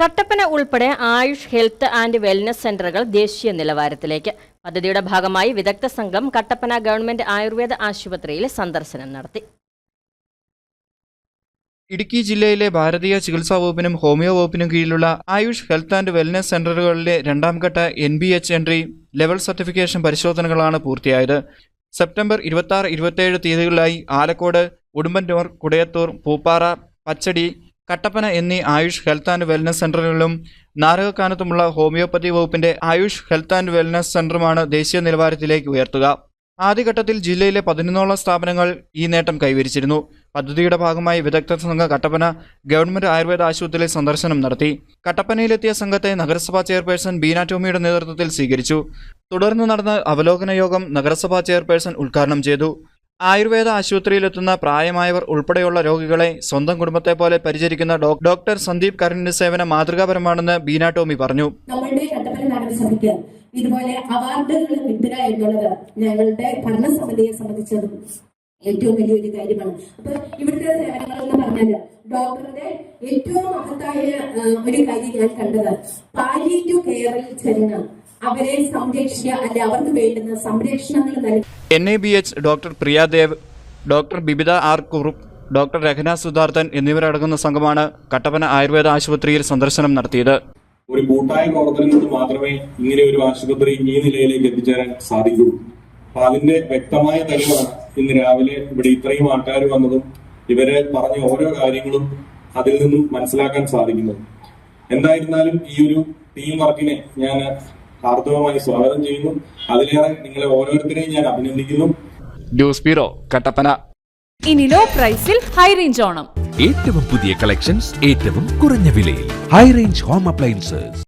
കട്ടപ്പന ഉൾപ്പെടെ Ayush health and wellness സെന്ററുകൾ ദേശീയ നിലവാരത്തിലേക്ക്. പദ്ധതിയുടെ ഭാഗമായി വിദഗ്ധ സംഘം കട്ടപ്പന ഗവൺമെന്റ് ആയുർവേദ ആശുപത്രിയിൽ സന്ദർശനം നടത്തി. ഇടുക്കി ജില്ലയിലെ ഭാരതീയ ചികിത്സാ വകുപ്പിനും ഹോമിയോ വകുപ്പിനും കീഴിലുള്ള ആയുഷ് ഹെൽത്ത് ആൻഡ് വെൽനസ് സെന്ററുകളിലെ രണ്ടാം ഘട്ട NBH എൻട്രി ലെവൽ സർട്ടിഫിക്കേഷൻ പരിശോധനകളാണ് പൂർത്തിയായത്. സെപ്റ്റംബർ 26-27 തീയതികളിലായി ആലക്കോട്, ഉടുമ്പന്നൂർ, കുടയത്തൂർ, പൂപ്പാറ, പച്ചടി, കട്ടപ്പന എന്നീ ആയുഷ് ഹെൽത്ത് ആൻഡ് വെൽനസ് സെന്ററുകളിലും നാരകക്കാനത്തുമുള്ള ഹോമിയോപ്പതി വകുപ്പിന്റെ ആയുഷ് ഹെൽത്ത് ആൻഡ് വെൽനസ് സെന്ററുമാണ് ദേശീയ നിലവാരത്തിലേക്ക് ഉയർത്തുക. ആദ്യഘട്ടത്തിൽ ജില്ലയിലെ 11ഓളം സ്ഥാപനങ്ങൾ ഈ നേട്ടം കൈവരിച്ചിരുന്നു. പദ്ധതിയുടെ ഭാഗമായി വിദഗ്ധ സംഘം കട്ടപ്പന ഗവൺമെന്റ് ആയുർവേദ ആശുപത്രിയിൽ സന്ദർശനം നടത്തി. കട്ടപ്പനയിലെത്തിയ സംഘത്തെ നഗരസഭാ ചെയർപേഴ്സൺ ബീന ടോമിയുടെ നേതൃത്വത്തിൽ സ്വീകരിച്ചു. തുടർന്ന് നടന്ന അവലോകന യോഗം നഗരസഭാ ചെയർപേഴ്സൺ ഉദ്ഘാടനം ചെയ്തു. ആയുർവേദ ആശുപത്രിയിലെത്തുന്ന പ്രായമായവർ ഉൾപ്പെടെയുള്ള രോഗികളെ സ്വന്തം കുടുംബത്തെ പോലെ പരിചരിക്കുന്ന ഡോക്ടർ സന്ദീപ് കരണിന്റെ സേവനം മാതൃകാപരമാണെന്ന് ബീന ടോമി പറഞ്ഞു. നമ്മളുടെ കട്ടപ്പന നഗരസഭയ്ക്ക് ഇതുപോലെ അവാർഡുകൾ കിട്ടുക എന്നുള്ളത് ഞങ്ങളുടെ ഭരണസമിതിയെ സംബന്ധിച്ചതും ഏറ്റവും വലിയൊരു കാര്യമാണ്. അപ്പൊ ഇവിടുത്തെ സേവനങ്ങൾ എന്ന് പറഞ്ഞാൽ ഡോക്ടറുടെ ഏറ്റവും മഹത്തായ ഒരു കാര്യം ഞാൻ കണ്ടത് പാലിയേറ്റീവ് കെയറിൽ ചെന്ന് അവരെ സംരക്ഷിക്കുക, അല്ലെ അവർക്ക് വേണ്ടുന്ന സംരക്ഷണങ്ങൾ നൽകുക. NABH doctor Priyadev, doctor Bibitha R Kurup, doctor Rahana Sudharthan എന്നിവരടങ്ങുന്ന സംഘമാണ് കട്ടപ്പന ആയുർവേദ ആശുപത്രിയിൽ സന്ദർശനം നടത്തിയത്. ഒരു കൂട്ടായ പ്രവർത്തനം കൊണ്ട് മാത്രമേ ഇങ്ങനെ ഒരു ആശുപത്രി ഈ നിലയിലേക്ക് എത്തിച്ചേരാൻ സാധിക്കുള്ളൂ. അപ്പൊ അതിന്റെ വ്യക്തമായ തെളിവാണ് ഇന്ന് രാവിലെ ഇവിടെ ഇത്രയും ആൾക്കാർ വന്നതും ഇവരെ പറഞ്ഞ ഓരോ കാര്യങ്ങളും അതിൽ നിന്നും മനസ്സിലാക്കാൻ സാധിക്കുന്നത്. എന്തായിരുന്നാലും ഈ ഒരു ടീം വർക്കിനെ ഞാൻ ഹാർദവമായി സ്വാഗതം ചെയ്യുന്നു. അതിലേറെ നിങ്ങളെ ഓരോരുത്തരെയും ഞാൻ അഭിനന്ദിക്കുന്നു. News bureau, Kattappana. ഇനി ലോ പ്രൈസിൽ ഹൈ റേഞ്ച് ഓണം. ഏറ്റവും പുതിയ കളക്ഷൻസ് ഏറ്റവും കുറഞ്ഞ വിലയിൽ. High range home appliances.